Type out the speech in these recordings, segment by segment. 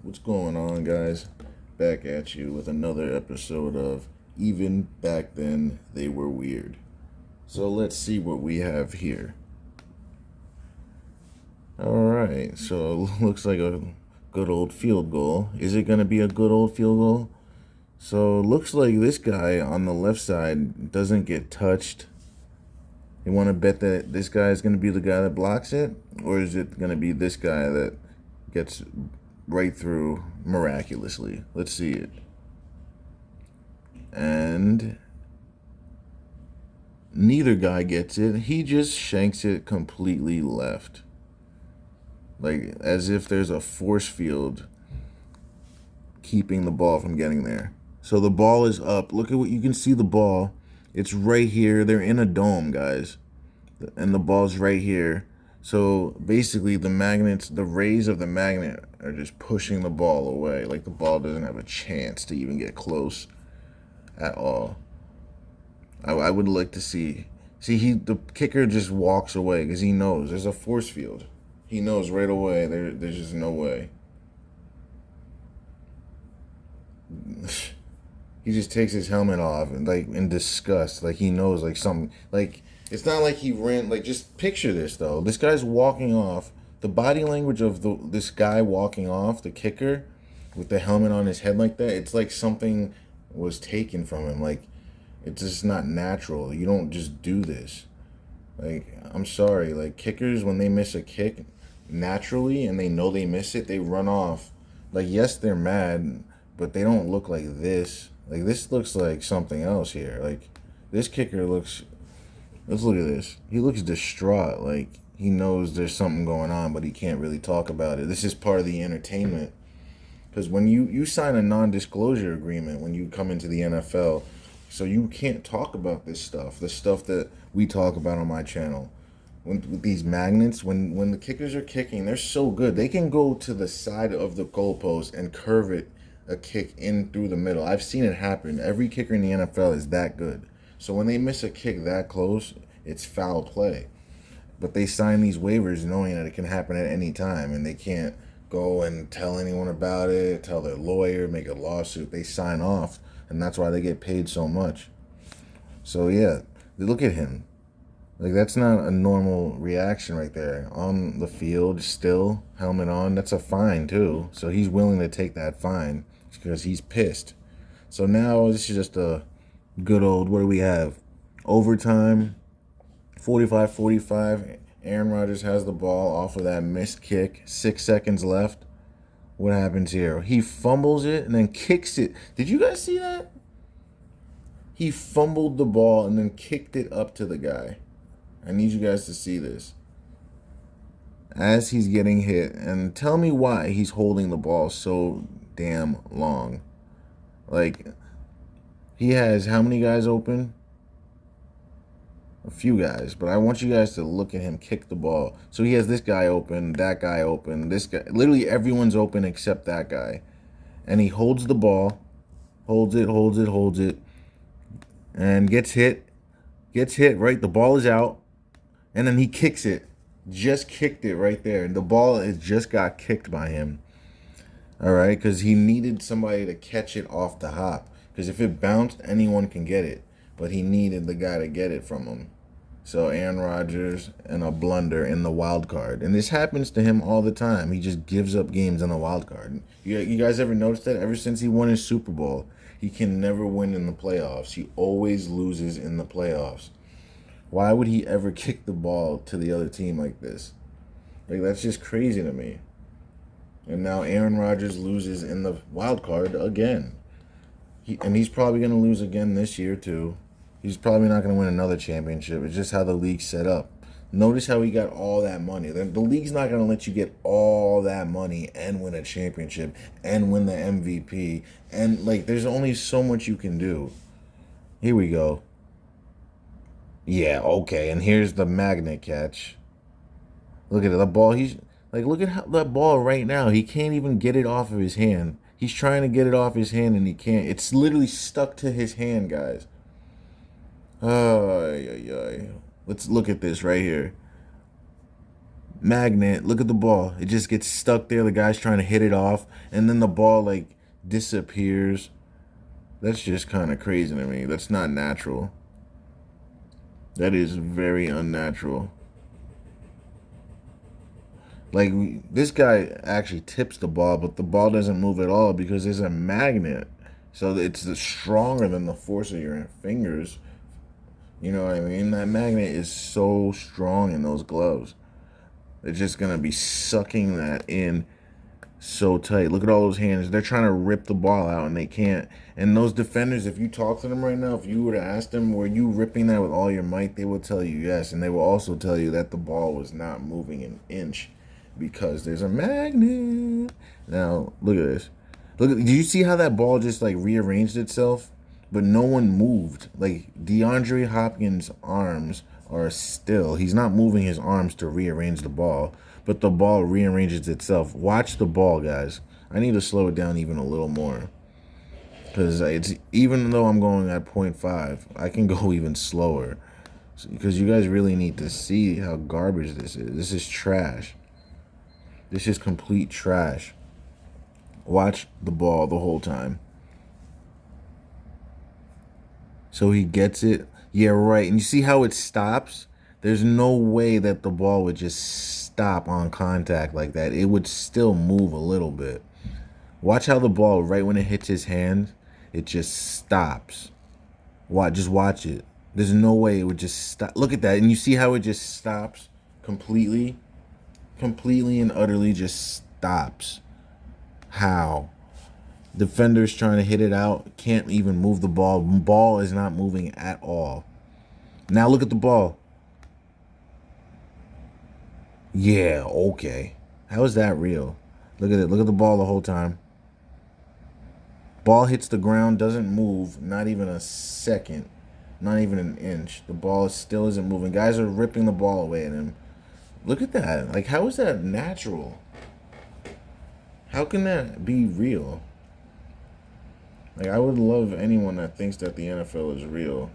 What's going on, guys? Back at you with another episode of Even Back Then They Were Weird. So let's see what we have here. Alright, so looks like a good old field goal. Is it going to be a good old field goal? So looks like this guy on the left side doesn't get touched. You want to bet that this guy is going to be the guy that blocks it? Or is it going to be this guy that gets right through miraculously? Let's see it. And neither guy gets it. He just shanks it completely left. Like as if there's a force field keeping the ball from getting there. So the ball is up. Look at what you can see the ball. It's right here. They're in a dome, guys. And the ball's right here. So basically the magnets, the rays of the magnet are just pushing the ball away. Like the ball doesn't have a chance to even get close at all. I would like to see the kicker just walks away because he knows there's a force field. He knows right away there's just no way. He just takes his helmet off and like in disgust, like he knows like something like it's not like he ran. Like just picture this though. This guy's walking off. The body language of this guy walking off, the kicker, with the helmet on his head like that. It's like something was taken from him. Like it's just not natural. You don't just do this. Like I'm sorry. Like kickers, when they miss a kick naturally and they know they miss it, they run off. Like yes, they're mad, but they don't look like this. Like this looks like something else here. Like this kicker looks. Let's look at this. He looks distraught. Like he knows there's something going on, but he can't really talk about it. This is part of the entertainment. Because when you sign a non-disclosure agreement when you come into the NFL, so you can't talk about this stuff, the stuff that we talk about on my channel. With these magnets, when the kickers are kicking, they're so good. They can go to the side of the goalpost and curve it a kick in through the middle. I've seen it happen. Every kicker in the NFL is that good. So when they miss a kick that close, it's foul play. But they sign these waivers knowing that it can happen at any time, and they can't go and tell anyone about it, tell their lawyer, make a lawsuit. They sign off, and that's why they get paid so much. So yeah, look at him. Like that's not a normal reaction right there. On the field, still, helmet on, that's a fine too. So he's willing to take that fine because he's pissed. So now this is just a good old, what do we have? Overtime, 45-45. Aaron Rodgers has the ball off of that missed kick. 6 seconds left. What happens here? He fumbles it and then kicks it. Did you guys see that? He fumbled the ball and then kicked it up to the guy. I need you guys to see this. As he's getting hit, and tell me why he's holding the ball so damn long. Like, he has how many guys open? A few guys, but I want you guys to look at him kick the ball. So he has this guy open, that guy open, this guy. Literally everyone's open except that guy. And he holds the ball, holds it, and gets hit, right? The ball is out, and then he kicks it. Just kicked it right there. And the ball is just got kicked by him. All right, because he needed somebody to catch it off the hop. Because if it bounced, anyone can get it. But he needed the guy to get it from him. So Aaron Rodgers and a blunder in the wild card. And this happens to him all the time. He just gives up games in the wild card. You guys ever noticed that? Ever since he won his Super Bowl, he can never win in the playoffs. He always loses in the playoffs. Why would he ever kick the ball to the other team like this? Like, that's just crazy to me. And now Aaron Rodgers loses in the wild card again. He's probably going to lose again this year, too. He's probably not going to win another championship. It's just how the league's set up. Notice how he got all that money. The league's not going to let you get all that money and win a championship and win the MVP. And, like, there's only so much you can do. Here we go. Yeah, okay. And here's the magnet catch. Look at it. The ball, look at how that ball right now. He can't even get it off of his hand. He's trying to get it off his hand and he can't. It's literally stuck to his hand, guys. Let's look at this right here. Magnet, look at the ball. It just gets stuck there. The guy's trying to hit it off, and then the ball like disappears. That's just kind of crazy to me. That's not natural. That is very unnatural. Like, this guy actually tips the ball, but the ball doesn't move at all because there's a magnet. So it's stronger than the force of your fingers. You know what I mean? That magnet is so strong in those gloves. It's just going to be sucking that in so tight. Look at all those hands. They're trying to rip the ball out and they can't. And those defenders, if you talk to them right now, if you were to ask them, were you ripping that with all your might, they will tell you yes. And they will also tell you that the ball was not moving an inch because there's a magnet. Now, look at this. Do you see how that ball just like rearranged itself? But no one moved. Like, DeAndre Hopkins' arms are still. He's not moving his arms to rearrange the ball, but the ball rearranges itself. Watch the ball, guys. I need to slow it down even a little more. Because it's, even though I'm going at 0.5, I can go even slower. Because you guys really need to see how garbage this is. This is trash. This is complete trash. Watch the ball the whole time. So he gets it. Yeah, right. And you see how it stops? There's no way that the ball would just stop on contact like that. It would still move a little bit. Watch how the ball, right when it hits his hand, it just stops. Just watch it. There's no way it would just stop. Look at that. And you see how it just stops completely? Completely and utterly just stops. How? Defenders trying to hit it out, can't even move the ball. Ball is not moving at all. Now look at the ball. Yeah, okay. How is that real? Look at it. Look at the ball the whole time. Ball hits the ground, doesn't move, not even a second, not even an inch. The ball still isn't moving. Guys are ripping the ball away at him. Look at that. Like, how is that natural? How can that be real? Like, I would love anyone that thinks that the NFL is real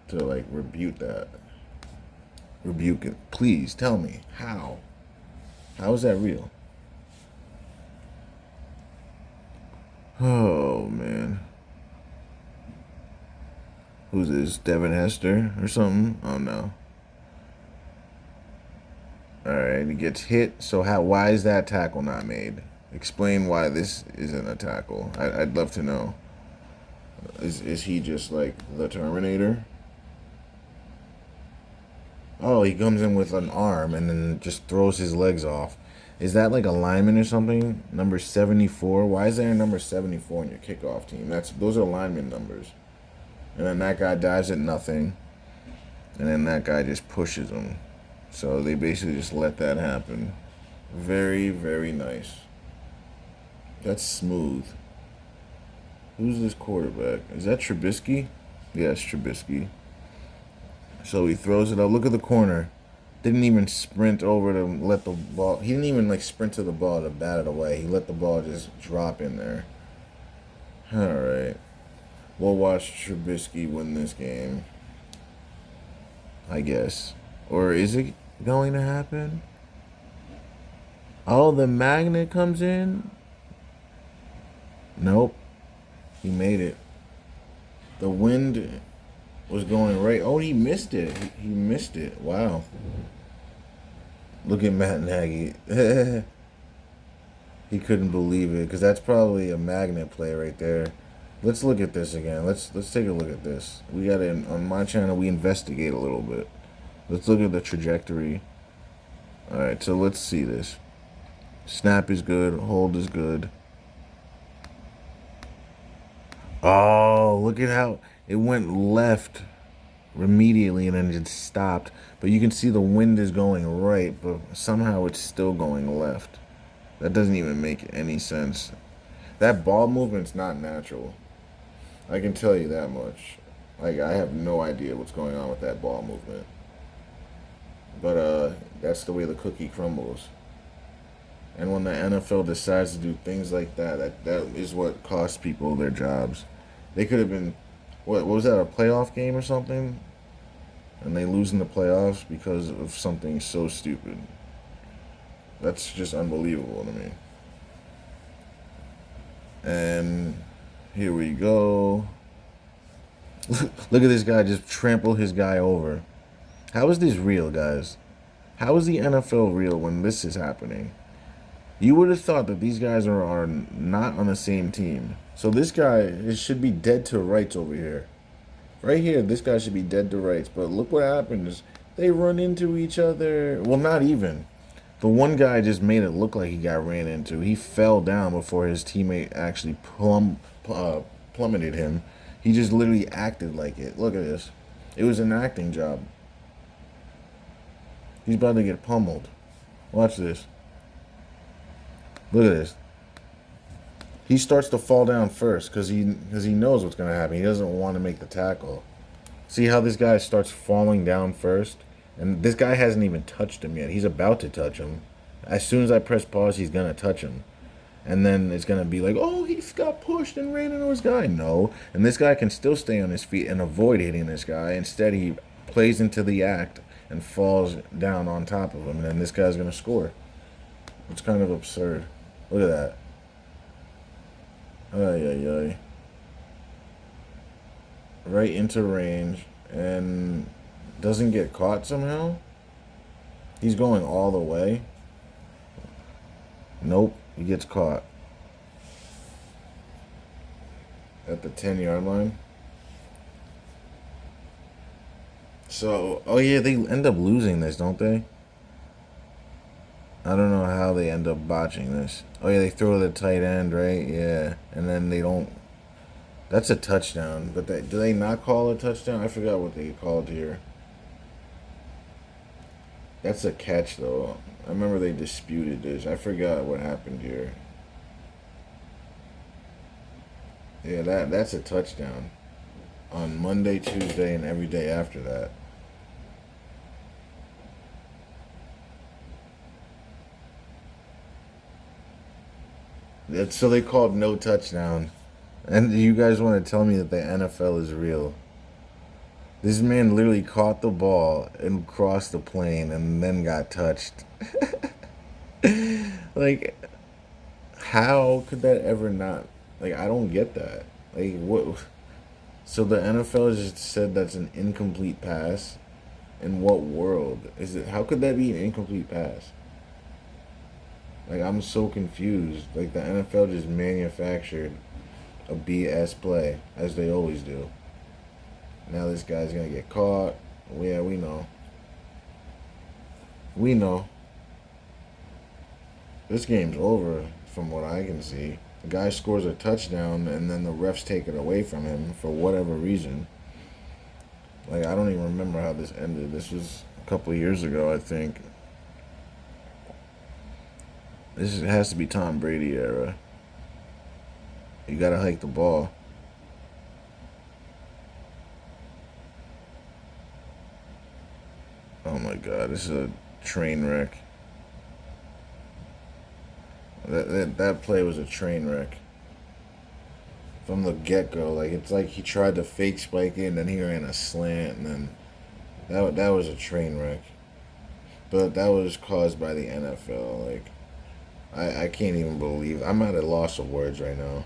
to, like, rebuke that. Rebuke it. Please, tell me. How? How is that real? Oh, man. Who's this? Devin Hester or something? Oh, no. Alright, he gets hit. So why is that tackle not made? Explain why this isn't a tackle. I'd love to know. Is he just like the Terminator? Oh, he comes in with an arm and then just throws his legs off. Is that like a lineman or something? Number 74? Why is there a number 74 on your kickoff team? Those are lineman numbers. And then that guy dives at nothing. And then that guy just pushes him. So they basically just let that happen. Very, very nice. That's smooth. Who's this quarterback? Is that Trubisky? Yes, Trubisky. So he throws it up. Look at the corner. Didn't even sprint over to let the ball. He didn't even like sprint to the ball to bat it away. He let the ball just drop in there. All right. We'll watch Trubisky win this game. I guess. Or is it going to happen? Oh, the magnet comes in? Nope. He made it. The wind was going right. Oh, he missed it. He missed it. Wow. Look at Matt Nagy. He couldn't believe it because that's probably a magnet play right there. Let's look at this again. Let's take a look at this. We got to, on my channel, we investigate a little bit. Let's look at the trajectory. All right, so let's see this. Snap is good. Hold is good. Oh, look at how it went left immediately and then it stopped. But you can see the wind is going right, but somehow it's still going left. That doesn't even make any sense. That ball movement's not natural. I can tell you that much. Like, I have no idea what's going on with that ball movement. But that's the way the cookie crumbles. And when the NFL decides to do things like that, that is what costs people their jobs. They could have been, what was that, a playoff game or something? And they lose in the playoffs because of something so stupid. That's just unbelievable to me. And here we go. Look at this guy just trample his guy over. How is this real, guys? How is the NFL real when this is happening? You would have thought that these guys are not on the same team. So this guy should be dead to rights over here. Right here, this guy should be dead to rights. But look what happens. They run into each other. Well, not even. The one guy just made it look like he got ran into. He fell down before his teammate actually plummeted him. He just literally acted like it. Look at this. It was an acting job. He's about to get pummeled. Watch this. Look at this. He starts to fall down first because he knows what's going to happen. He doesn't want to make the tackle. See how this guy starts falling down first? And this guy hasn't even touched him yet. He's about to touch him. As soon as I press pause, he's going to touch him. And then it's going to be like, oh, he got pushed and ran into his guy. No. And this guy can still stay on his feet and avoid hitting this guy. Instead, he plays into the act and falls down on top of him. And then this guy's going to score. It's kind of absurd. Look at that. Ay, ay, ay. Right into range and doesn't get caught somehow. He's going all the way. Nope, he gets caught. At the 10-yard line. So, oh yeah, they end up losing this, don't they? I don't know how they end up botching this. Oh yeah, they throw the tight end, right? Yeah, and then they don't. That's a touchdown, but do they not call a touchdown? I forgot what they called here. That's a catch, though. I remember they disputed this. I forgot what happened here. Yeah, that's a touchdown on Monday, Tuesday, and every day after that. So they called no touchdown. And you guys want to tell me that the NFL is real? This man literally caught the ball and crossed the plane and then got touched. Like, how could that ever not? Like, I don't get that. Like, what? So the NFL just said that's an incomplete pass. In what world is it? How could that be an incomplete pass? Like, I'm so confused. Like, the NFL just manufactured a BS play, as they always do. Now this guy's going to get caught. Yeah, we know. We know. This game's over, from what I can see. The guy scores a touchdown, and then the refs take it away from him for whatever reason. Like, I don't even remember how this ended. This was a couple of years ago, I think. Has to be Tom Brady era. You gotta hike the ball. Oh my god, this is a train wreck. That play was a train wreck. From the get-go. Like, it's like he tried to fake spike it, and then he ran a slant, and then that was a train wreck. But that was caused by the NFL. Like, I can't even believe. I'm at a loss of words right now.